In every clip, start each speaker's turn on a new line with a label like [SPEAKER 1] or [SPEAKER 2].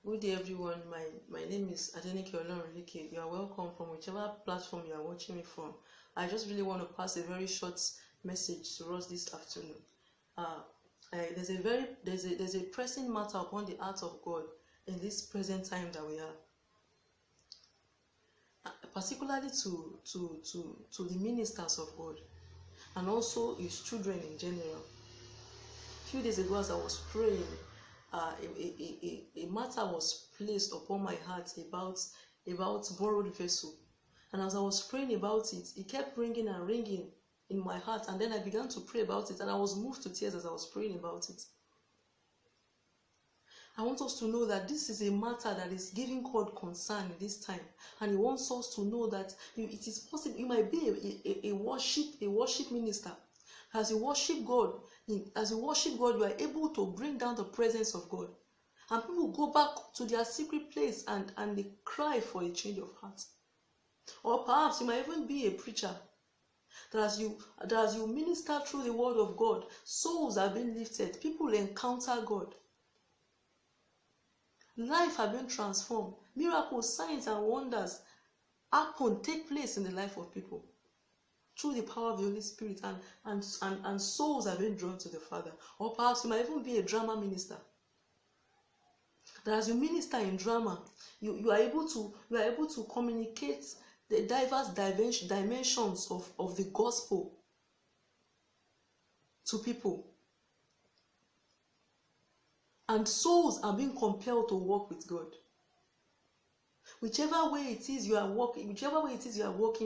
[SPEAKER 1] Good day, everyone. My name is Adenike Olorunlike. You are welcome from whichever platform you are watching me from. I just really want to pass a very short message to us this afternoon. There's a pressing matter upon the heart of God in this present time that we are, particularly to the ministers of God and also His children in general. A few days ago, as I was praying, a matter was placed upon my heart about borrowed vessel, and as I was praying about it, it kept ringing and ringing in my heart, and then I began to pray about it, and I was moved to tears as I was praying about it. I want us to know that this is a matter that is giving God concern in this time, and He wants us to know that it is possible. You might be a worship minister. As you worship God, you are able to bring down the presence of God, and people go back to their secret place and they cry for a change of heart. Or perhaps you might even be a preacher. That as you minister through the word of God, souls are being lifted. People encounter God. Life has been transformed. Miracles, signs, and wonders take place in the life of people through the power of the Holy Spirit, and souls are being drawn to the Father. Or perhaps you might even be a drama minister. That as you minister in drama, you are able to communicate the diverse dimensions of the gospel to people. And souls are being compelled to walk with God. Whichever way it is you are working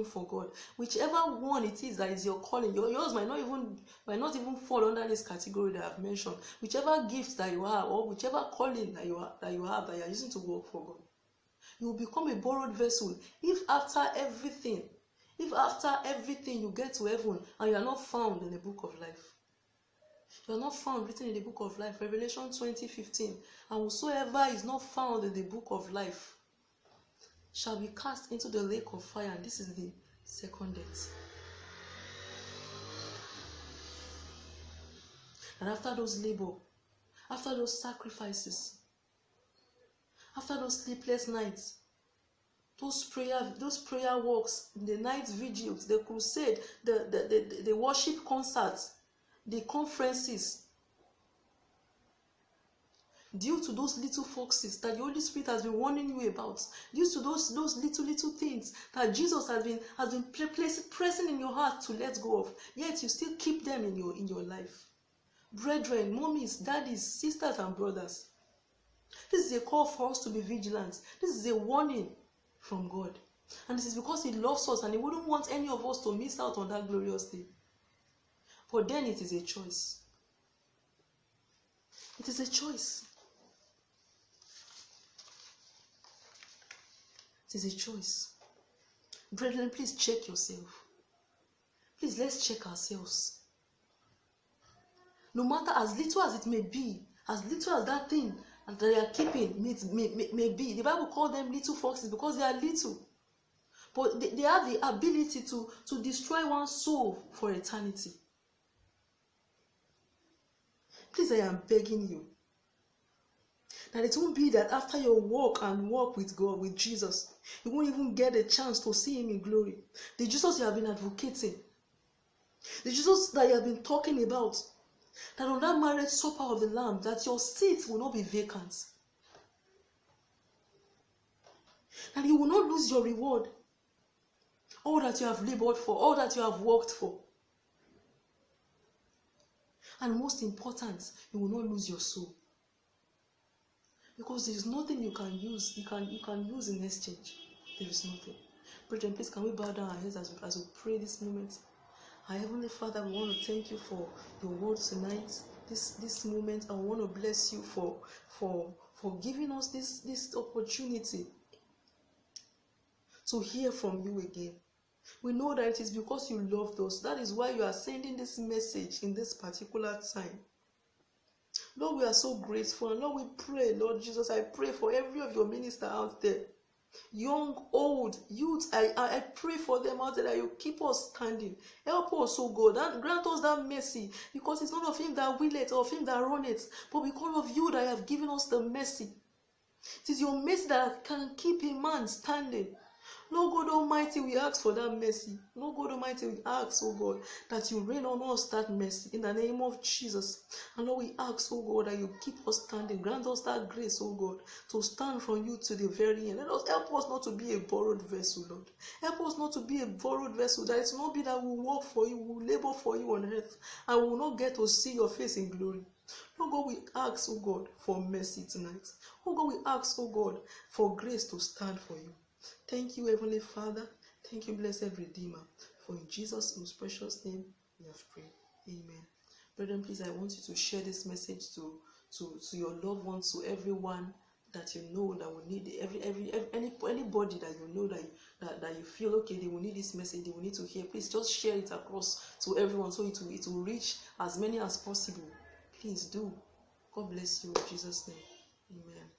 [SPEAKER 1] for God, whichever one it is that is your calling, yours might not even fall under this category that I've mentioned. Whichever gift that you have, or whichever calling that you are using to work for God, you will become a borrowed vessel. If after everything you get to heaven and you are not found in the book of life, you are not found written in the book of life, Revelation 20:15, and whosoever is not found in the book of life shall be cast into the lake of fire, and this is the second death. And after those labor, after those sacrifices, after those sleepless nights, those prayer walks, the night vigils, the crusade, the worship concerts, the conferences, due to those little foxes that the Holy Spirit has been warning you about, due to those little things that Jesus has been pressing in your heart to let go of, yet you still keep them in your life. Brethren, mommies, daddies, sisters, and brothers, this is a call for us to be vigilant. This is a warning from God, and this is because He loves us and He wouldn't want any of us to miss out on that glorious day. But then it is a choice. It is a choice. It is a choice. Brethren, please check yourself. Please, let's check ourselves. No matter as little as it may be, as little as that thing that they are keeping may be. The Bible calls them little foxes because they are little. But they have the ability to destroy one's soul for eternity. Please, I am begging you that it won't be that after your walk with God, with Jesus, you won't even get a chance to see Him in glory. The Jesus you have been advocating, the Jesus that you have been talking about, that on that marriage supper of the Lamb, that your seat will not be vacant, that you will not lose your reward, all that you have labored for, all that you have worked for. And most important, you will not lose your soul. Because there is nothing you can use. You can use in exchange. There is nothing. Brethren, please can we bow down our heads as we pray this moment. Our Heavenly Father, we want to thank you for your word tonight. This moment, I want to bless you for giving us this opportunity to hear from you again. We know that it is because you loved us. That is why you are sending this message in this particular time. Lord, we are so grateful. And Lord, we pray, Lord Jesus, I pray for every of your ministers out there, young, old, youth. I pray for them out there that you keep us standing. Help us, oh God, and grant us that mercy, because it's not of Him that willeth or of Him that runneth, but because of you that have given us the mercy It is your mercy that can keep a man standing. Lord God Almighty, we ask for that mercy. Lord God Almighty, we ask, oh God, that you rain on us that mercy in the name of Jesus. And Lord, we ask, oh God, that you keep us standing. Grant us that grace, oh God, to stand from you to the very end. Let us help us not to be a borrowed vessel, Lord. Help us not to be a borrowed vessel. That it will not be that we work for you, we labor for you on earth, and we will not get to see your face in glory. Lord God, we ask, oh God, for mercy tonight. Oh God, we ask, oh God, for grace to stand for you. Thank you, Heavenly Father. Thank you, blessed Redeemer. For in Jesus' most precious name we have prayed. Amen. Brethren, please, I want you to share this message to your loved ones, to everyone that you know that will need it. Anybody that you know that you feel okay, they will need this message, they will need to hear. Please just share it across to everyone so it will reach as many as possible. Please do. God bless you in Jesus' name. Amen.